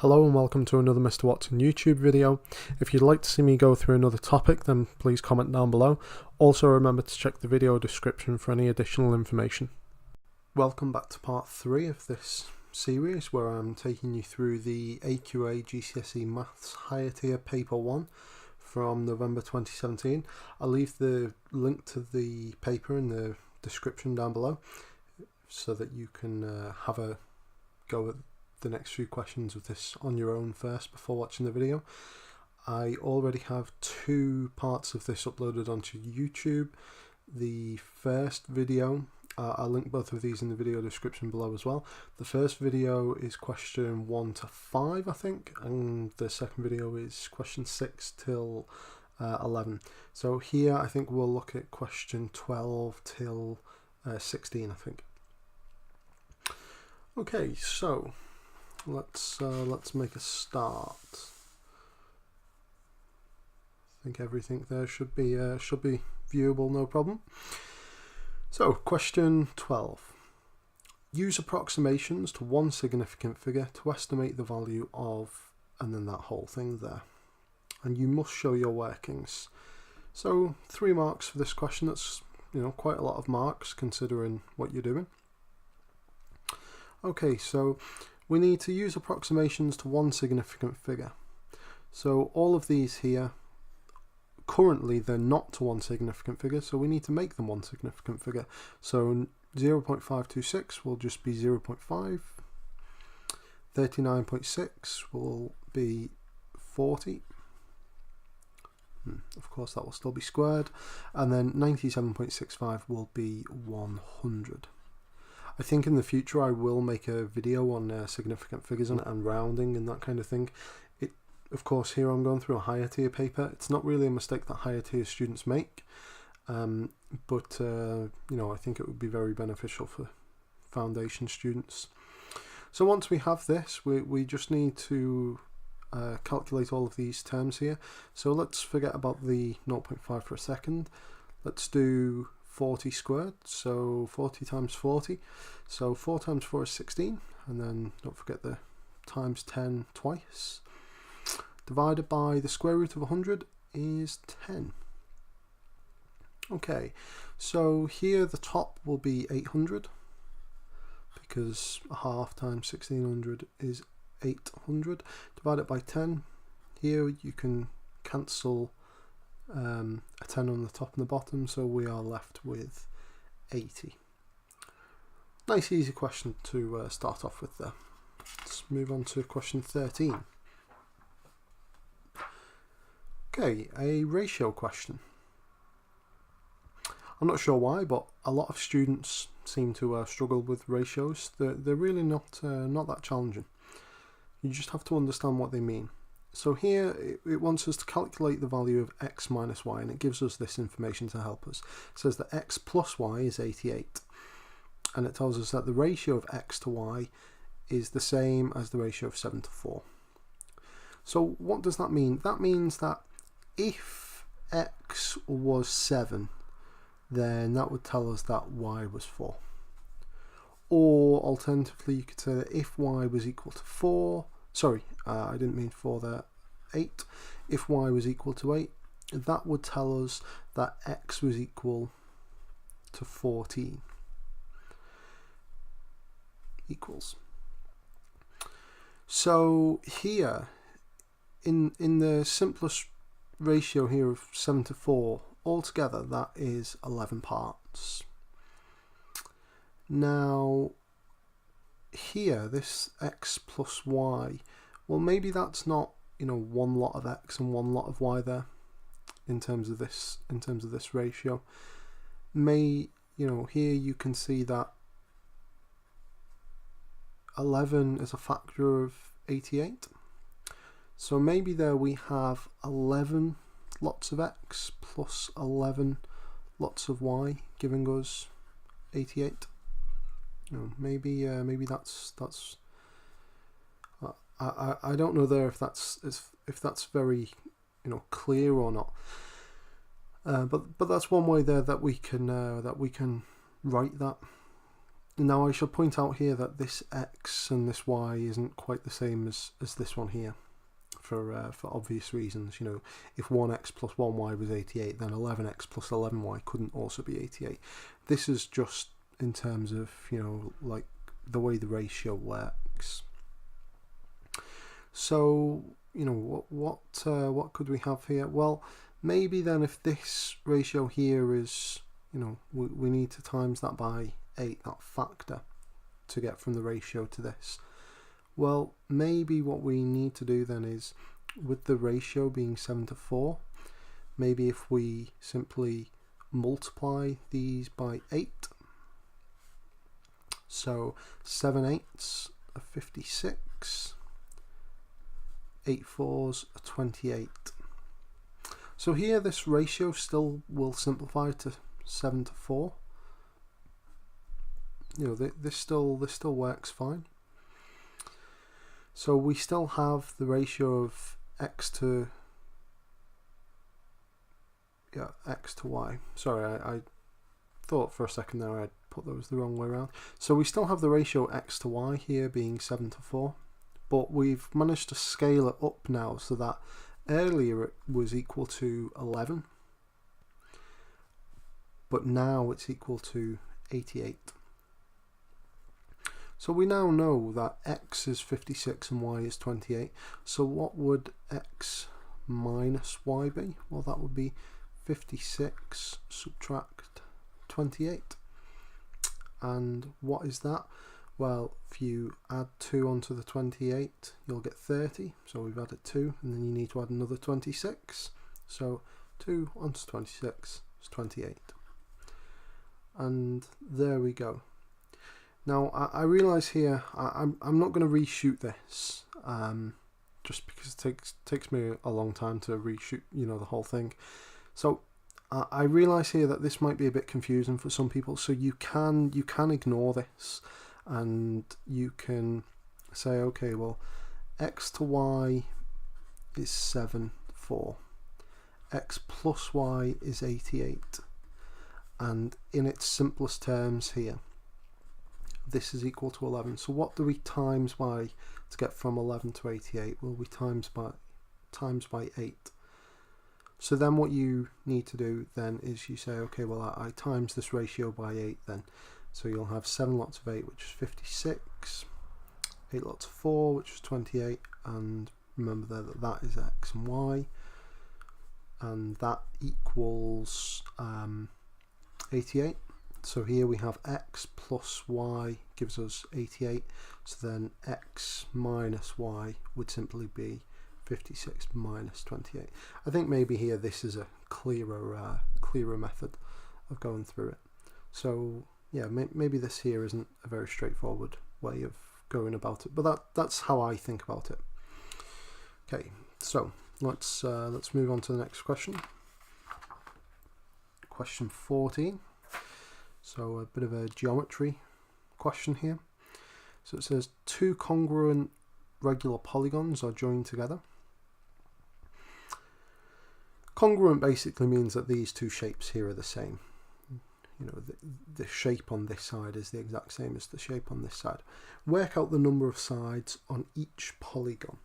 Hello and welcome to another Mr. Watson YouTube video. If you'd like to see me go through another topic, then please comment down below. Also remember to check the video description for any additional information. Welcome back to part 3 of this series where I'm taking you through the AQA GCSE Maths Higher Tier Paper 1 from November 2017. I'll leave the link to the paper in the description down below so that you can have a go at the next few questions of this on your own first before watching the video. I already have 2 parts of this uploaded onto YouTube. The first video, I'll link both of these in the video description below as well. The first video is question 1 to 5 I think, and the second video is question 6 till 11. So here I think we'll look at question 12 till 16 I think. Okay, so let's make a start. I think everything there should be viewable, no problem. So question 12. Use approximations to one significant figure to estimate the value of, and then that whole thing there. And you must show your workings. So 3 marks for this question. That's, you know, quite a lot of marks considering what you're doing. Okay, so we need to use approximations to one significant figure. So all of these here, currently they're not to one significant figure, so we need to make them one significant figure. So 0.526 will just be 0.5, 39.6 will be 40, of course that will still be squared, and then 97.65 will be 100. I think in the future I will make a video on significant figures and rounding and that kind of thing. Of course, here I'm going through a higher tier paper. It's not really a mistake that higher tier students make, but you know, I think it would be very beneficial for foundation students. So once we have this, we just need to calculate all of these terms here. So let's forget about the 0.5 for a second. Let's do 40 squared, so 40 times 40, so 4 times 4 is 16, and then don't forget the times 10 twice, divided by the square root of 100 is 10. Okay, so here the top will be 800, because a half times 1600 is 800, divided by 10. Here you can cancel a 10 on the top and the bottom, so we are left with 80. Nice easy question to start off with there. Let's move on to question 13. Okay, a ratio question. I'm not sure why, but a lot of students seem to struggle with ratios. They're really not that challenging. You just have to understand what they mean. So here it wants us to calculate the value of x minus y, and it gives us this information to help us. It says that x plus y is 88, and it tells us that the ratio of x to y is the same as the ratio of 7 to 4. So what does that mean? That means that if x was 7, then that would tell us that y was 4. Or alternatively, you could say that if y was equal to 4, sorry, I didn't mean 4 there, 8. If y was equal to 8, that would tell us that x was equal to 14. Equals. So here, in the simplest ratio here of 7 to 4, altogether that is 11 parts. Now, here, this x plus y, well, maybe that's not, you know, one lot of x and one lot of y there in terms of this ratio. You know, here you can see that 11 is a factor of 88. So maybe there we have 11 lots of x plus 11 lots of y, giving us 88. You know, maybe that's I don't know there if that's very, you know, clear or not. But that's one way there that we can write that. Now I should point out here that this x and this y isn't quite the same as this one here, for obvious reasons. You know, if 1x plus 1y was 88, then 11x plus 11y couldn't also be 88. This is just in terms of, you know, like the way the ratio works. So, you know, what could we have here? Well, maybe then if this ratio here is, you know, we need to times that by 8, that factor, to get from the ratio to this. Well, maybe what we need to do then is, with the ratio being 7:4, maybe if we simply multiply these by 8, so 7 8s are 56, 8 4s are 28. So here this ratio still will simplify to 7:4. You know, this still works fine. So we still have the ratio of x to y. Sorry, I thought for a second there I'd put those the wrong way around. So we still have the ratio x to y here being 7:4, but we've managed to scale it up now so that earlier it was equal to 11, but now it's equal to 88. So we now know that x is 56 and y is 28. So what would x minus y be? Well, that would be 56 subtract 28. And what is that? Well, if you add 2 onto the 28, you'll get 30. So we've added 2, and then you need to add another 26. So 2 onto 26 is 28. And there we go. Now I realise here I'm not going to reshoot this, just because it takes me a long time to reshoot, you know, the whole thing. So I realise here that this might be a bit confusing for some people. So you can ignore this, and you can say, okay, well, x to y is 7:4, x plus y is 88, and in its simplest terms here, this is equal to 11. So what do we times by to get from 11 to 88? Well, we times by 8. So then what you need to do then is you say, okay, well, I times this ratio by 8 then. So you'll have 7 lots of 8, which is 56, 8 lots of 4, which is 28, and remember there that is x and y, and that equals 88. So here we have x plus y gives us 88, so then x minus y would simply be 56 minus 28. I think maybe here this is a clearer method of going through it. So yeah, maybe this here isn't a very straightforward way of going about it, but that's how I think about it. Okay, so let's move on to the next question. Question 14. So a bit of a geometry question here. So it says 2 congruent regular polygons are joined together. Congruent basically means that these two shapes here are the same. You know, the shape on this side is the exact same as the shape on this side. Work out the number of sides on each polygon.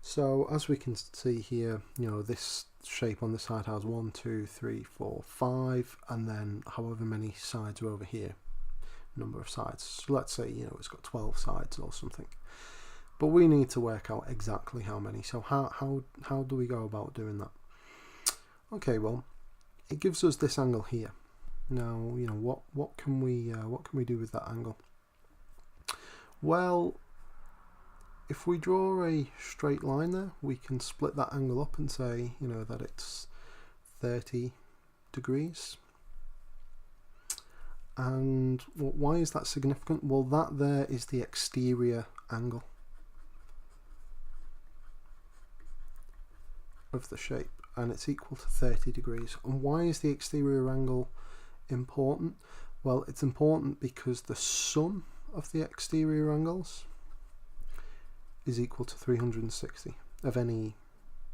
So as we can see here, you know, this shape on this side has 1, 2, 3, 4, 5, and then however many sides are over here, number of sides. So let's say, you know, it's got 12 sides or something. But we need to work out exactly how many. So how do we go about doing that? Okay, well, it gives us this angle here. Now, you know, what can we do with that angle? Well, if we draw a straight line there, we can split that angle up and say, you know, that it's 30 degrees. And why is that significant? Well, that there is the exterior angle of the shape, and it's equal to 30 degrees. And why is the exterior angle important? Well, it's important because the sum of the exterior angles is equal to 360 of any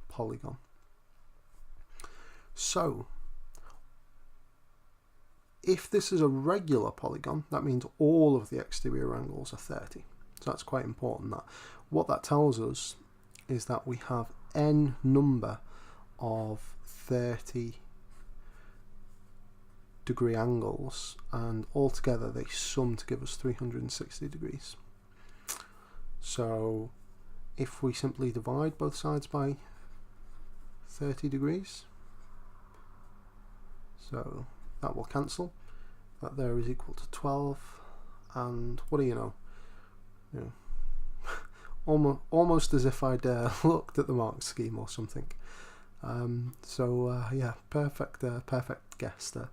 polygon. So if this is a regular polygon, that means all of the exterior angles are 30. So that's quite important. That what that tells us is that we have n number of 30 degree angles, and altogether they sum to give us 360 degrees. So if we simply divide both sides by 30 degrees, so that will cancel. That there is equal to 12, and what do you know? Almost as if I'd looked at the mark scheme or something. Yeah, perfect guess there.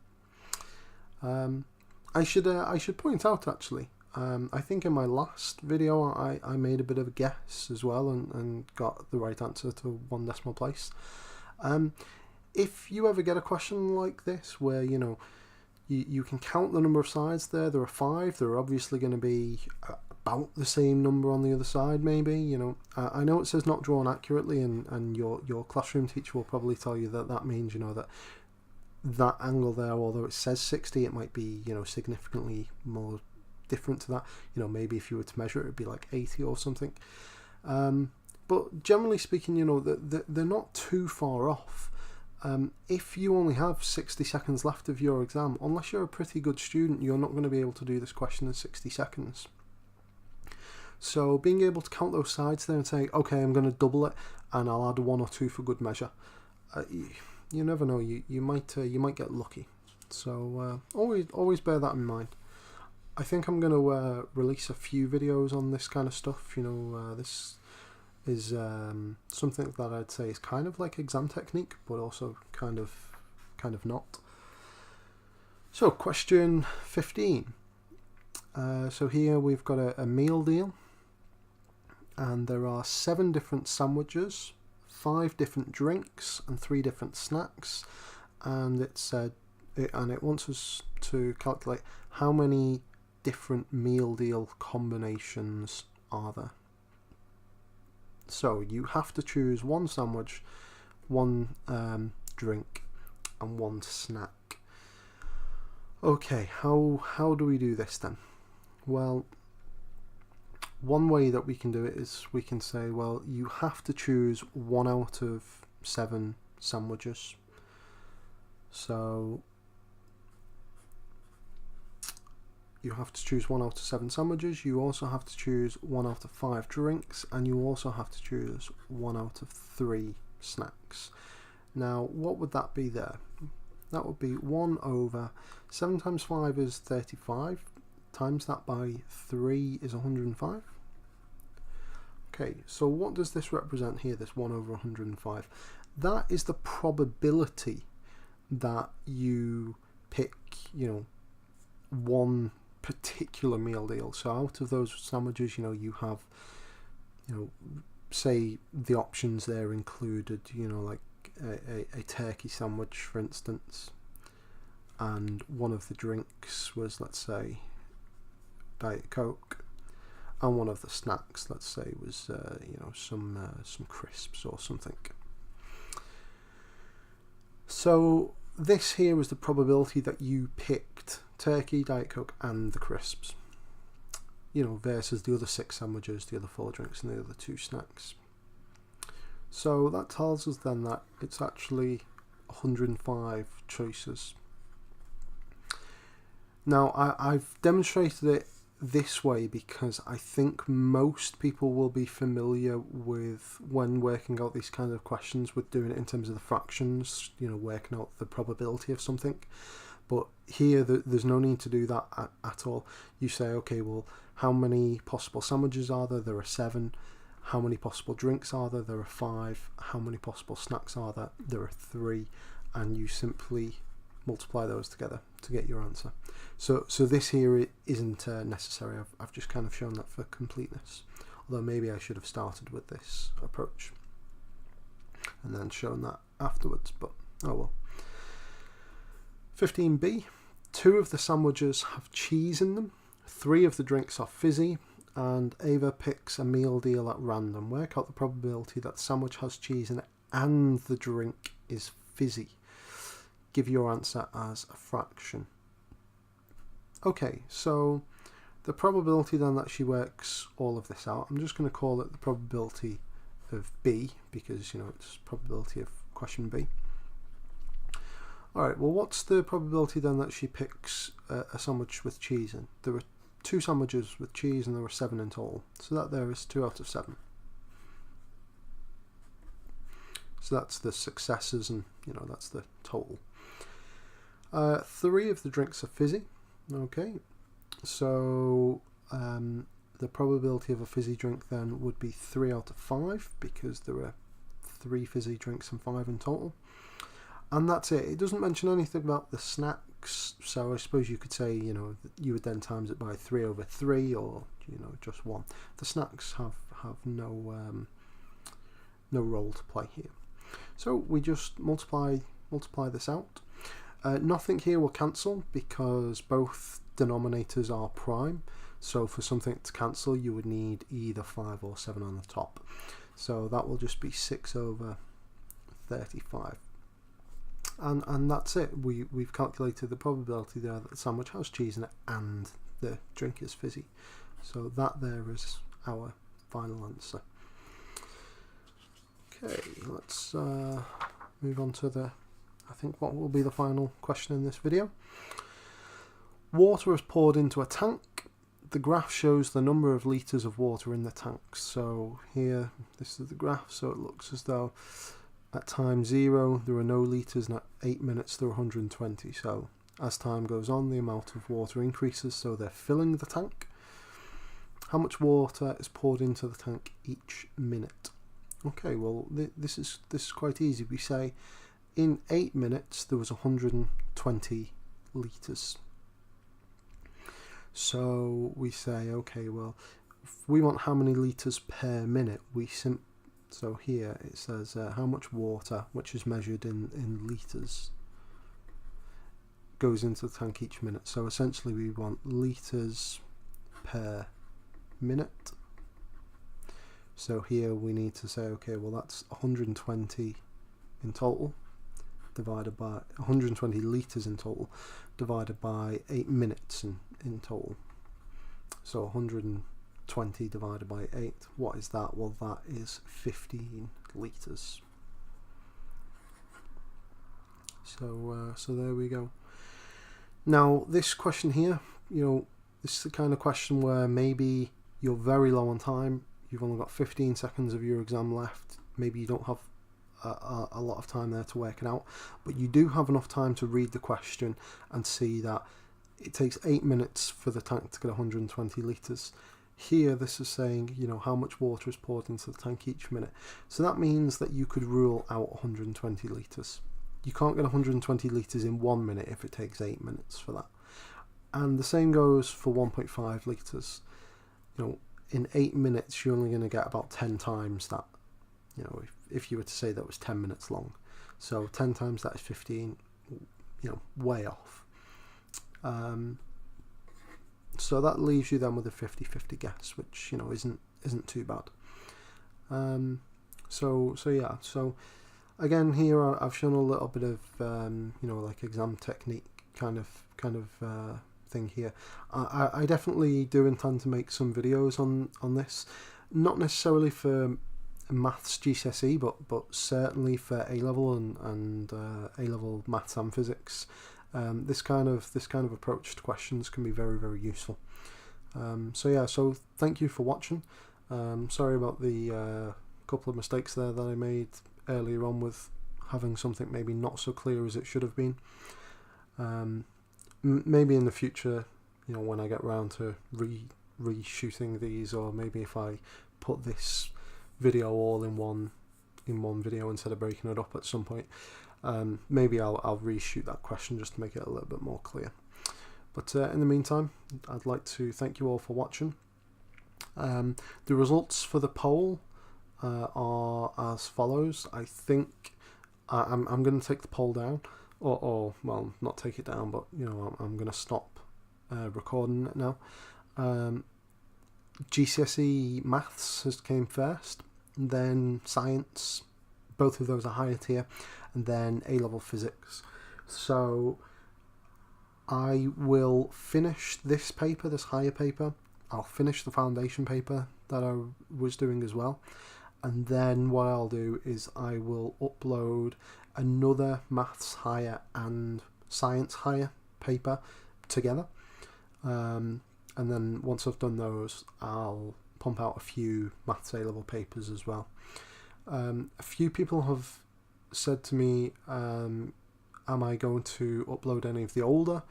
I should point out actually. I think in my last video I made a bit of a guess as well and got the right answer to 1 decimal place. If you ever get a question like this where you can count the number of sides there are 5, there are obviously going to be about the same number on the other side maybe. I know it says not drawn accurately, and your classroom teacher will probably tell you that means that angle there, although it says 60, it might be significantly more different to that. Maybe if you were to measure it, it'd be like 80 or something. But generally speaking, they're not too far off. If you only have 60 seconds left of your exam, unless you're a pretty good student, you're not going to be able to do this question in 60 seconds. So being able to count those sides there and say, okay, I'm going to double it and I'll add 1 or 2 for good measure. You never know. You might get lucky. So always bear that in mind. I think I'm going to release a few videos on this kind of stuff. This is something that I'd say is kind of like exam technique, but also kind of not. So question 15. So here we've got a meal deal, and there are 7 different sandwiches, 5 different drinks, and 3 different snacks, and it wants us to calculate how many different meal deal combinations are there. So you have to choose 1 sandwich, 1 drink, and 1 snack. Okay, how do we do this then? Well, one way that we can do it is we can say, well, you have to choose 1 out of 7 sandwiches. So you have to choose 1 out of 7 sandwiches. You also have to choose 1 out of 5 drinks, and you also have to choose 1 out of 3 snacks. Now, what would that be there? That would be 1 over 7 times 5 is 35. Times that by 3 is 105. Okay, so what does this represent here, this 1 over 105? That is the probability that you pick, one particular meal deal. So out of those sandwiches, you have, say the options there included, like a turkey sandwich, for instance, and one of the drinks was, let's say, Diet Coke, and one of the snacks, let's say, was some crisps or something. So this here was the probability that you picked turkey, Diet Coke, and the crisps, versus the other 6 sandwiches, the other 4 drinks, and the other 2 snacks. So that tells us then that it's actually 105 choices. Now I've demonstrated it this way because I think most people will be familiar with, when working out these kind of questions, with doing it in terms of the fractions, working out the probability of something. But here there's no need to do that at all. You say, okay, well, how many possible sandwiches are there? There are 7. How many possible drinks are there? There are 5. How many possible snacks are there? There are 3. And you simply multiply those together to get your answer. So this here isn't necessary. I've just kind of shown that for completeness. Although maybe I should have started with this approach and then shown that afterwards, but oh well. 15b, 2 of the sandwiches have cheese in them, 3 of the drinks are fizzy, and Ava picks a meal deal at random. Work out the probability that the sandwich has cheese in it and the drink is fizzy. Give your answer as a fraction. Okay, so the probability then that she works all of this out, I'm just going to call it the probability of B, because, you know, it's probability of question B. Alright, well, what's the probability then that she picks a sandwich with cheese in? There were 2 sandwiches with cheese and there were 7 in total. So that there is 2 out of 7. So that's the successes, and, you know, that's the total. 3 of the drinks are fizzy. Okay, so the probability of a fizzy drink then would be 3 out of 5, because there were 3 fizzy drinks and 5 in total. And that's it. It doesn't mention anything about the snacks, so I suppose you could say, you know, you would then times it by 3 over 3, or, you know, just 1. The snacks have no role to play here. So we just multiply this out. Nothing here will cancel because both denominators are prime. So for something to cancel, you would need either 5 or 7 on the top. So that will just be 6 over 35. And that's it. We've calculated the probability there that the sandwich has cheese in it and the drink is fizzy. So that there is our final answer. Okay, let's move on to I think what will be the final question in this video. Water is poured into a tank. The graph shows the number of litres of water in the tanks. So here, this is the graph, so it looks as though at time 0 there are no litres, and at 8 minutes there are 120. So as time goes on, the amount of water increases, so they're filling the tank. How much water is poured into the tank each minute? Okay, well this is quite easy. We say in 8 minutes there was 120 litres. So we say, okay, well, if we want how many litres per minute, so here it says how much water, which is measured in litres, goes into the tank each minute. So essentially we want litres per minute. So here we need to say, okay, well, that's 120 in total, divided by 120 litres in total, divided by 8 minutes in total. So 120 divided by 8, what is that? Well, that is 15 litres. So there we go. Now this question here, you know, this is the kind of question where maybe you're very low on time, you've only got 15 seconds of your exam left, maybe you don't have a lot of time there to work it out, but you do have enough time to read the question and see that it takes 8 minutes for the tank to get 120 litres. Here this is saying, you know, how much water is poured into the tank each minute. So that means that you could rule out 120 litres. You can't get 120 litres in 1 minute if it takes 8 minutes for that. And the same goes for 1.5 litres. You know, in 8 minutes you're only going to get about 10 times that. You know, if you were to say that was 10 minutes long. So 10 times that is 15, you know, way off. So that leaves you then with a 50-50 guess, which, you know, isn't too bad. So yeah, so again here I've shown a little bit of you know, like exam technique kind of thing here. I definitely do intend to make some videos on this, not necessarily for maths GCSE, but certainly for A-level and A-level maths and physics. This kind of approach to questions can be very, very useful. So yeah, so thank you for watching. Sorry about the couple of mistakes there that I made earlier on with having something maybe not so clear as it should have been. Maybe in the future, you know, when I get around to reshooting these, or maybe if I put this video all in one video instead of breaking it up at some point, maybe I'll reshoot that question just to make it a little bit more clear. But in the meantime, I'd like to thank you all for watching. The results for the poll are as follows. I think I'm going to take the poll down, or well, not take it down, but you know, I'm going to stop recording it now. GCSE maths came first, then science, both of those are higher tier, and then A-level physics. So I will finish this paper, this higher paper. I'll finish the foundation paper that I was doing as well. And then what I'll do is I will upload another maths higher and science higher paper together. And then once I've done those, I'll pump out a few maths A-level papers as well. A few people have said to me, am I going to upload any of the older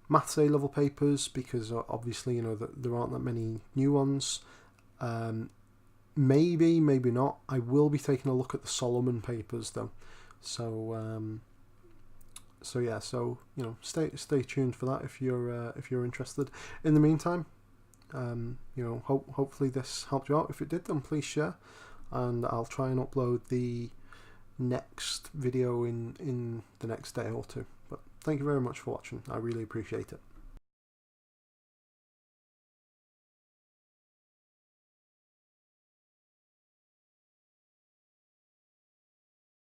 maths A-level papers, because obviously, you know, there aren't that many new ones. Maybe, maybe not. I will be taking a look at the Solomon papers though. So yeah, so you know, stay tuned for that if you're interested. In the meantime, you know, hopefully this helped you out. If it did, then please share, and I'll try and upload the next video in the next day or two. But thank you very much for watching. I really appreciate it.